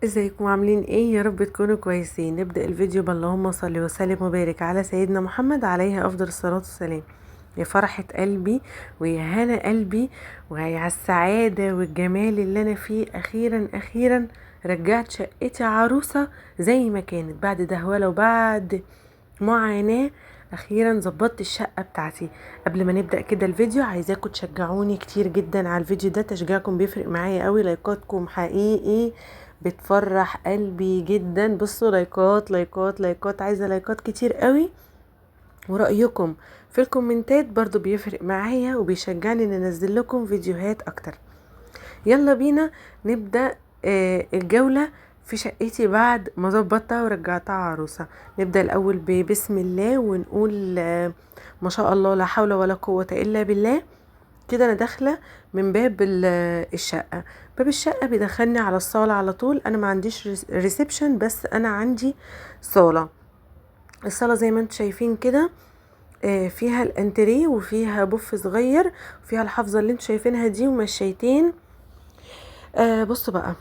ازيكم عاملين ايه؟ يا رب تكونوا كويسين. نبدأ الفيديو باللهم صل وسلم وبارك على سيدنا محمد عليه افضل الصلاة والسلام. يا فرحة قلبي ويا هنا قلبي ويا على السعادة والجمال اللي انا فيه. اخيرا اخيرا رجعت شقتي عروسة زي ما كانت بعد دهولة وبعد معاناة. اخيرا ظبطت الشقة بتاعتي. قبل ما نبدأ كده الفيديو عايزاكم تشجعوني كتير جدا على الفيديو ده، تشجيعكم بيفرق معايا قوي. لايكاتكم حقيقي بتفرح قلبي جدا. بصوا، لايكات لايكات لايكات، عايزة لايكات كتير قوي. ورأيكم في الكومنتات برضو بيفرق معايا وبيشجعني ان انزل لكم فيديوهات اكتر. يلا بينا نبدأ الجولة في شقتي بعد ما ظبطتها ورجعتها عروسة. نبدأ الأول ببسم الله ونقول ما شاء الله لا حول ولا قوة إلا بالله. كده أنا داخلة من باب الشقة. باب الشقة بيدخلني على الصالة على طول. أنا ما عنديش ريسبشن، بس أنا عندي صالة. الصالة زي ما انتم شايفين كده فيها الانتريه وفيها بوف صغير وفيها الحافظة اللي انتم شايفينها دي ومشايتين. بصوا بقى،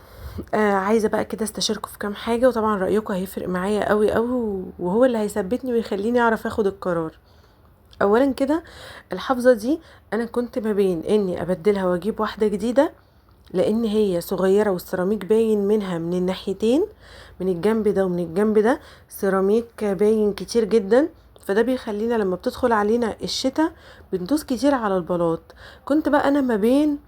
عايزه بقى كده استشيركم في كام حاجه، وطبعا رايكم هيفرق معايا قوي قوي وهو اللي هيثبتني ويخليني اعرف اخد القرار. اولا كده الحافظه دي انا كنت ما بين اني ابدلها واجيب واحده جديده، لان هي صغيره والسيراميك باين منها من الناحيتين، من الجنب ده ومن الجنب ده سيراميك باين كتير جدا. فده بيخلينا لما بتدخل علينا الشتاء بندوس كتير على البلاط. كنت بقى انا ما بين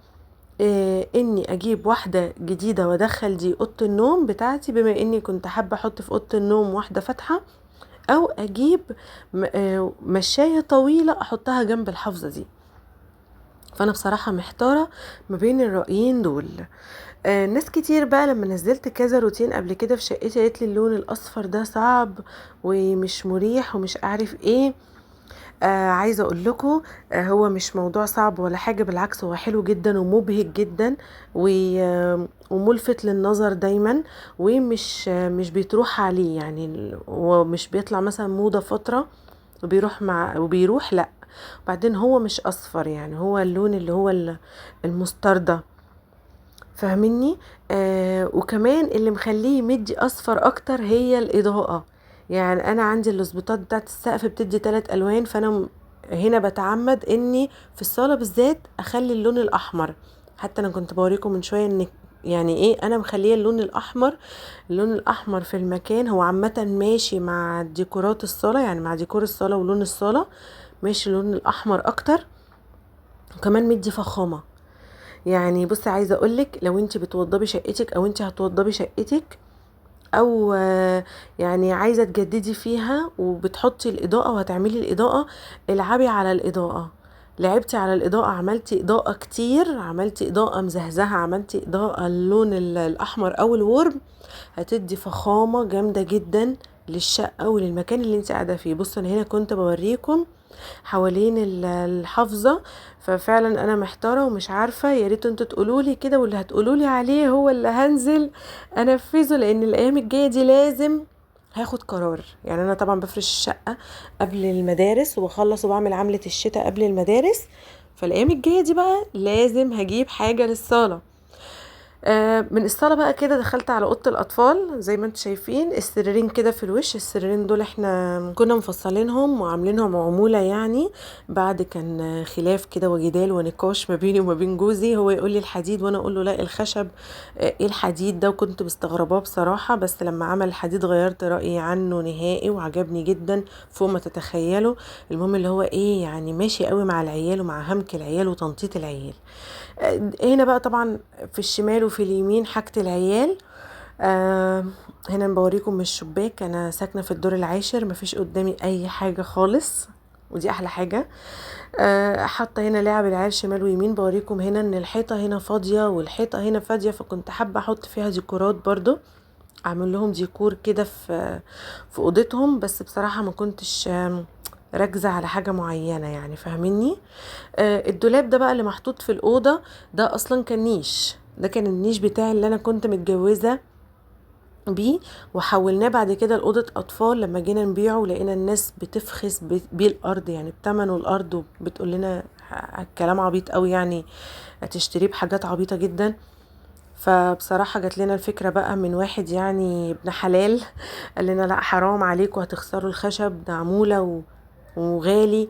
اني اجيب واحدة جديدة وادخل دي اوضة النوم بتاعتي، بما اني كنت حابة احط في اوضة النوم واحدة فاتحة، او اجيب مشاية طويلة احطها جنب الحافظة دي. فانا بصراحة محتارة ما بين الرأيين دول. ناس كتير بقى لما نزلت كذا روتين قبل كده في شقتي قالت لي اللون الاصفر ده صعب ومش مريح ومش اعرف ايه. عايزه اقول لكم هو مش موضوع صعب ولا حاجه، بالعكس هو حلو جدا ومبهج جدا وملفت للنظر دايما. ومش مش بيتروح عليه، يعني هو مش بيطلع مثلا موضه فتره وبيروح مع وبيروح، لا. بعدين هو مش اصفر، يعني هو اللون اللي هو المستردة، فاهميني؟ وكمان اللي مخليه مدي اصفر اكتر هي الاضاءة. يعني انا عندي الاسبوتات بتاعت السقف بتدي 3 الوان، فانا هنا بتعمد اني في الصالة بالذات اخلي اللون الاحمر. حتى انا كنت بوريكم من شوية ان يعني ايه انا مخليه اللون الاحمر. اللون الاحمر في المكان هو عامة ماشي مع ديكورات الصالة، يعني مع ديكور الصالة ولون الصالة ماشي اللون الاحمر اكتر. وكمان مدي فخامة. يعني بصي، عايزه اقولك لو انت بتوضبي شقتك او انت هتوضبي شقتك، او يعني عايزه تجددي فيها وبتحطي الاضاءه وهتعملي الاضاءه، العبي على الاضاءه. لعبتي على الاضاءه، عملتي اضاءه كتير، عملتي اضاءه مزهزهه، عملتي اضاءه اللون الاحمر او الورم، هتدي فخامه جامده جدا للشقه وللمكان اللي انت قاعده فيه. بصوا انا هنا كنت بوريكم حوالين الحافظة، ففعلا انا محتارة ومش عارفة. يا ريت انتوا تقولولي كده، واللي هتقولولي عليه هو اللي هنزل انفذه، لان الايام الجاية دي لازم هاخد قرار. يعني انا طبعا بفرش الشقة قبل المدارس وبخلص وبعمل عملة الشتاء قبل المدارس، فالايام الجاية دي بقى لازم هجيب حاجة للصالة. من الصالة بقى كده دخلت على أوضة الأطفال. زي ما انتم شايفين السريرين كده في الوش، السريرين دول احنا كنا مفصلينهم وعاملينهم عمولة، يعني بعد كان خلاف كده وجدال ونقاش ما بيني وما بين جوزي. هو يقول لي الحديد وانا اقول له لا الخشب. ايه الحديد ده؟ وكنت مستغرباه بصراحة، بس لما عمل الحديد غيرت رأيي عنه نهائي وعجبني جدا فوق ما تتخيلوا. المهم اللي هو ايه، يعني ماشي قوي مع العيال ومع همك العيال وتنطيط العيال. هنا بقى طبعا في الشمال وفي اليمين حاجة العيال. هنا بوريكم من الشباك، انا ساكنة في الدور العاشر، مفيش قدامي اي حاجة خالص، ودي احلى حاجة. حاطة هنا لعب العيال شمال ويمين. بوريكم هنا ان الحيطة هنا فاضية والحيطة هنا فاضية، فكنت حابة احط فيها ديكورات برضو، اعمل لهم ديكور كده في اوضتهم. بس بصراحة ما كنتش راكزة على حاجة معينة، يعني فاهميني؟ الدولاب ده بقى اللي محطوط في الأوضة ده أصلا كان نيش، ده كان النيش بتاعي اللي أنا كنت متجوزة بيه، وحولناه بعد كده لأوضة أطفال. لما جينا نبيعه لقينا الناس بتفخس بيه الأرض، يعني بتمنه الأرض، وبتقول لنا كلام عبيط قوي، يعني هتشتريه بحاجات عبيطة جدا. فبصراحة جات لنا الفكرة بقى من واحد يعني ابن حلال قال لنا لا حرام عليكم هتخسروا الخشب ده عمولة وغالي،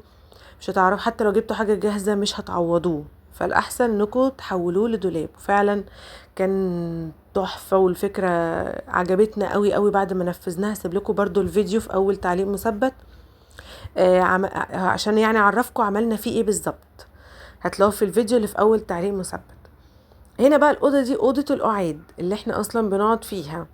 مش هتعرف حتى لو جبتوا حاجة جاهزة مش هتعوضوه، فالأحسن انكم تحولوه لدولاب. وفعلا كان تحفة، والفكرة عجبتنا قوي قوي بعد ما نفذناها. هسيب لكم برضو الفيديو في اول تعليق مثبت عشان يعني اعرفكم عملنا فيه ايه بالظبط، هتلاقوه في الفيديو اللي في اول تعليق مثبت. هنا بقى الأوضة دي أوضة القعاد اللي احنا اصلا بنقعد فيها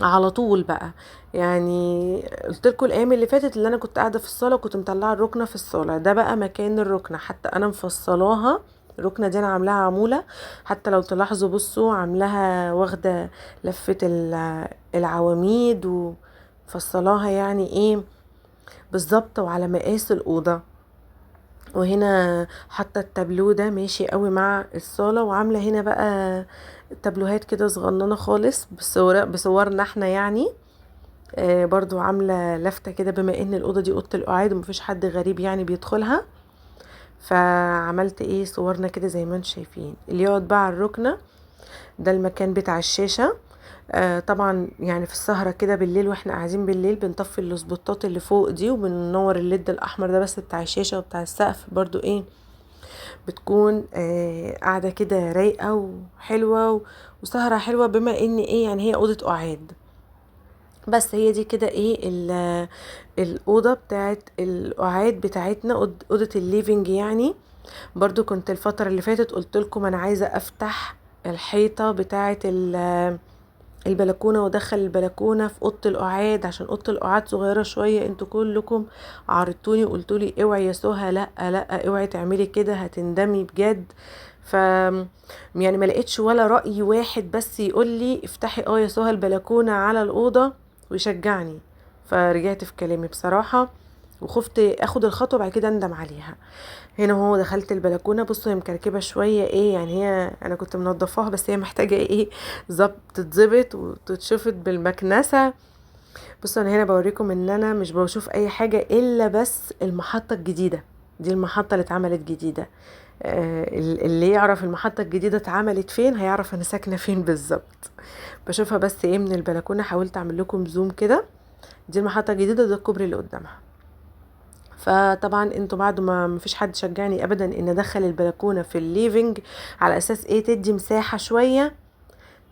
على طول بقى. يعني قلت لكم الايام اللي فاتت اللي انا كنت قاعده في الصاله وكنت مطلعه الركنه في الصاله، ده بقى مكان الركنه، حتى انا مفصلاها. الركنه دي انا عاملاها عموله، حتى لو تلاحظوا بصوا عاملاها واخده لفه العواميد ومفصلاها يعني ايه بالظبط وعلى مقاس الاوضه. وهنا حاطه التابلو ده ماشي قوي مع الصاله، وعامله هنا بقى تابلوهات كده صغننه خالص بصورنا احنا يعني. برضو عاملة لفتة كده بما ان الأوضة دي أوضة القعاد ومفيش حد غريب يعني بيدخلها، فعملت ايه صورنا كده زي ما انتم شايفين. اللي يقعد بقى على الركنة ده المكان بتاع الشاشة. طبعا يعني في السهرة كده بالليل واحنا قاعدين بالليل بنطفي السبوتات اللي فوق دي وبننور الليد الأحمر ده بس بتاع الشاشة وبتاع السقف برضو ايه بتكون قاعدة كده رايقة وحلوة وسهرة حلوة بما ان ايه يعني هي أوضة قعاد. بس هي دي كده ايه الأوضة بتاعت القعاد بتاعتنا، أوضة الليفينج يعني. برضو كنت الفترة اللي فاتت قلت لكم انا عايزة افتح الحيطة بتاعت البلكونة وادخل البلكونة في اوضة القعاد، عشان اوضة القعاد صغيرة شوية. انتوا كلكم عارضتوني وقلتوا لي اوعي يا سهى، لا لا اوعي تعملي كده هتندمي بجد. ف يعني ما لقيتش ولا رأي واحد بس يقول لي افتحي يا سهى البلكونة على الأوضة ويشجعني. فرجعت في كلامي بصراحة وخفت اخد الخطوة بعد كده اندم عليها. هنا هو دخلت البلكونه، بصوا هي مكركبه شويه ايه يعني، هي انا كنت منضفاها بس هي محتاجه ايه تتظبط وتتشفط بالمكنسه. بصوا انا هنا بوريكم ان انا مش بشوف اي حاجه الا بس المحطه الجديده دي، المحطه اللي اتعملت جديده. اللي يعرف المحطه الجديده اتعملت فين هيعرف انا ساكنه فين بالظبط. بشوفها بس ايه من البلكونه، حاولت اعمل لكم زوم كده. دي المحطه الجديده، ده الكوبري اللي قدامها. فطبعا انتوا بعد ما مفيش حد شجعني ابدا ان ادخل البلكونه في الليفينج على اساس ايه تدي مساحه شويه،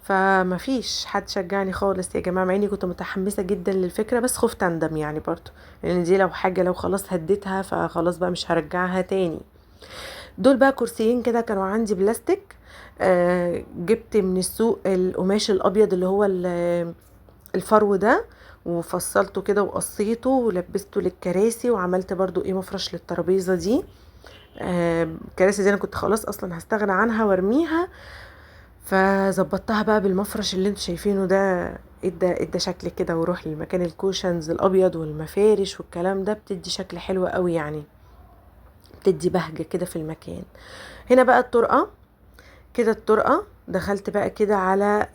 فمفيش حد شجعني خالص يا جماعه، مع اني كنت متحمسه جدا للفكره بس خفت اندم يعني برضو، لان دي لو حاجه لو خلاص هديتها فخلاص بقى مش هرجعها تاني. دول بقى كرسيين كده كانوا عندي بلاستيك، جبت من السوق القماش الابيض اللي هو الفرو ده، وفصلته كده وقصيته ولبسته للكراسي، وعملت برضو ايه مفرش للترابيزه دي. الكراسي دي انا كنت خلاص اصلا هستغنى عنها وارميها، فظبطتها بقى بالمفرش اللي انتوا شايفينه ده. ادى شكل كده وروح للمكان، الكوشنز الابيض والمفارش والكلام ده بتدي شكل حلو قوي يعني، بتدي بهجه كده في المكان. هنا بقى الطرقه كده، الطرقه دخلت بقى كده على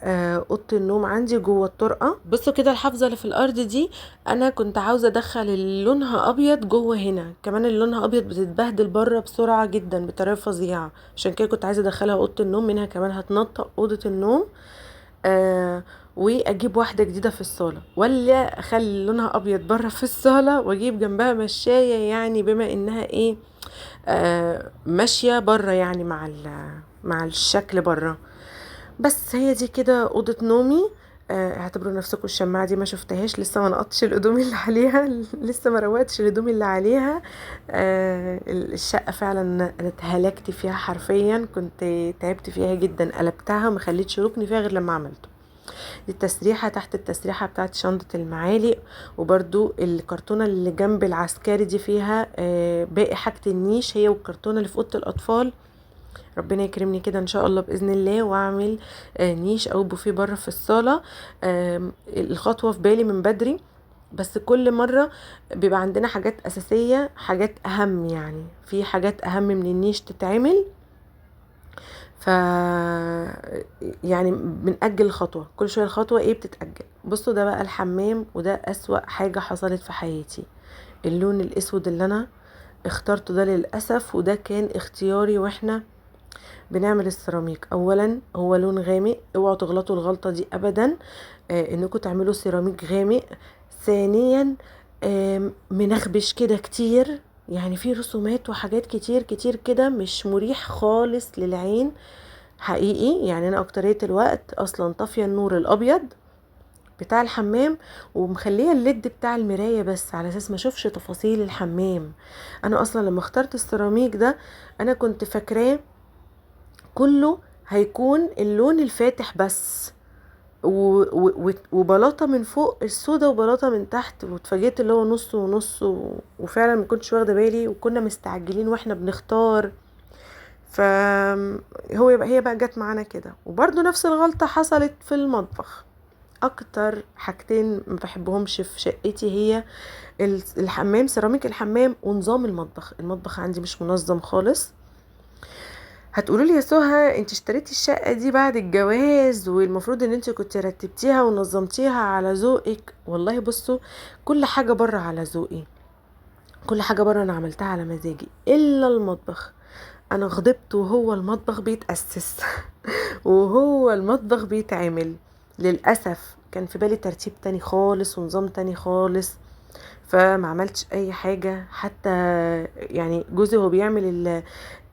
اوضه النوم عندي جوه الطرقه. بصوا كده الحافظه اللي في الارض دي انا كنت عاوزه ادخل اللي لونها ابيض جوه هنا كمان، اللي لونها ابيض بتتبهدل بره بسرعه جدا بطريقه فظيعه، عشان كده كنت عايزه ادخلها اوضه النوم، منها كمان هتنطق اوضه النوم. واجيب واحده جديده في الصاله، ولا اخلي لونها ابيض بره في الصاله واجيب جنبها مشايه يعني بما انها ايه ماشيه بره يعني مع الشكل بره. بس هي دي كده اوضه نومي. اعتبروا نفسكم الشماعه دي ما شفتهاش لسه، ما نقطش الهدوم اللي عليها لسه ما روقتش الهدوم اللي عليها. الشقه فعلا انا اتهلكت فيها حرفيا، كنت تعبت فيها جدا، قلبتها ما خليتش ركني فيها غير لما عملته. دي التسريحه، تحت التسريحه بتاعت شنطه المعالق، وبرده الكرتونه اللي جنب العسكري دي فيها باقي حاجه النيش، هي والكرتونه اللي في اوضه الاطفال. ربنا يكرمني كده ان شاء الله باذن الله واعمل نيش او بوفيه بره في الصاله. الخطوه في بالي من بدري، بس كل مره بيبقى عندنا حاجات اساسيه حاجات اهم، يعني في حاجات اهم من النيش تتعمل، ف يعني بنأجل الخطوه كل شويه، الخطوه ايه بتتأجل. بصوا ده بقى الحمام، وده اسوأ حاجه حصلت في حياتي، اللون الاسود اللي انا اخترته ده للاسف، وده كان اختياري واحنا بنعمل السيراميك، اولا هو لون غامق، اوعوا تغلطوا الغلطة دي ابدا، انكم تعملوا سيراميك غامق. ثانيا منخبش كده كتير، يعني في رسومات وحاجات كتير كتير كده، مش مريح خالص للعين حقيقي. يعني انا اكترية الوقت اصلا طافية النور الابيض بتاع الحمام، ومخليه الليد بتاع المراية بس على اساس ما اشوفش تفاصيل الحمام. انا اصلا لما اخترت السيراميك ده انا كنت فاكراه كله هيكون اللون الفاتح بس، وبلاطه من فوق السودا وبلاطه من تحت، واتفاجئت اللي هو نص ونص وفعلا ما كنتش واخده بالي، وكنا مستعجلين واحنا بنختار. هي بقى جت معانا كده. وبرده نفس الغلطه حصلت في المطبخ. اكتر حاجتين ما بحبهمش في شقتي هي الحمام، سيراميك الحمام، ونظام المطبخ عندي مش منظم خالص. هتقولوا لي يا سهى انت اشتريتي الشقة دي بعد الجواز، والمفروض ان انت كنت رتبتيها ونظمتيها على ذوقك. والله بصوا، كل حاجة بره على ذوقي، كل حاجة بره انا عملتها على مزاجي الا المطبخ. انا غضبت وهو المطبخ بيتأسس وهو المطبخ بيتعمل. للأسف كان في بالي ترتيب تاني خالص ونظام تاني خالص، فما عملتش اي حاجة. حتى يعني جوزي هو بيعمل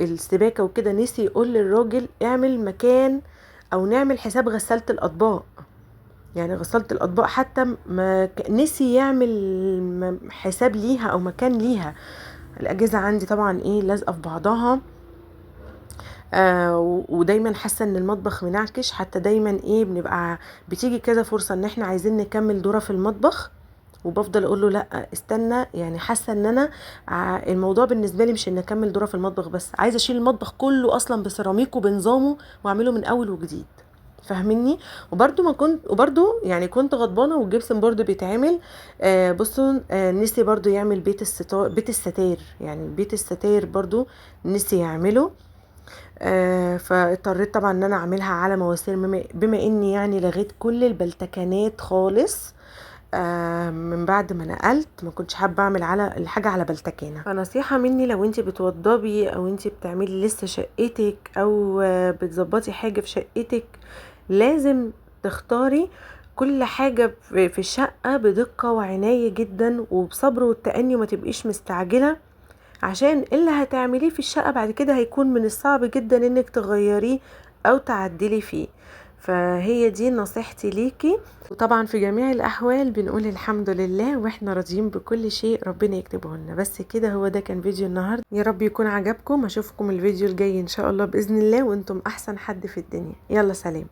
السباكة وكده نسي يقول للراجل اعمل مكان او نعمل حساب غسالة الاطباق. يعني غسالة الاطباق حتى ما نسي يعمل حساب ليها او مكان ليها. الاجهزة عندي طبعا لازقة في بعضها، ودايما حاسه ان المطبخ منعكش. حتى دايما بنبقى بتيجي كذا فرصه ان احنا عايزين نكمل دوره في المطبخ، وبفضل اقول له لا استنى. يعني حاسه ان انا الموضوع بالنسبه لي مش ان اكمل دوره في المطبخ بس، عايزه اشيل المطبخ كله اصلا بسيراميكه بنظامه واعمله من اول وجديد. فاهميني؟ وبرده ما كنت يعني كنت غضبانه، والجبسن برده بيتعمل. بصوا، نسي برده يعمل بيت الستاير، يعني بيت الستاير برده نسي يعمله. فاضطريت طبعا ان انا اعملها على مواسير، بما اني يعني لغيت كل البلتكانات خالص. من بعد ما نقلت ما كنتش حابه اعمل على الحاجه على بلتكانه. فنصيحه مني، لو انت بتوضبي او انت بتعملي لسه شقتك او بتظبطي حاجه في شقتك، لازم تختاري كل حاجه في الشقه بدقه وعنايه جدا وبصبر والتأني، وما تبقيش مستعجله، عشان اللي هتعمليه في الشقة بعد كده هيكون من الصعب جدا انك تغيريه او تعدلي فيه. فهي دي نصيحتي ليكي. وطبعا في جميع الاحوال بنقول الحمد لله واحنا راضيين بكل شيء ربنا يكتبه لنا. بس كده، هو ده كان فيديو النهارده، يا رب يكون عجبكم. اشوفكم الفيديو الجاي ان شاء الله باذن الله، وانتم احسن حد في الدنيا. يلا سلام.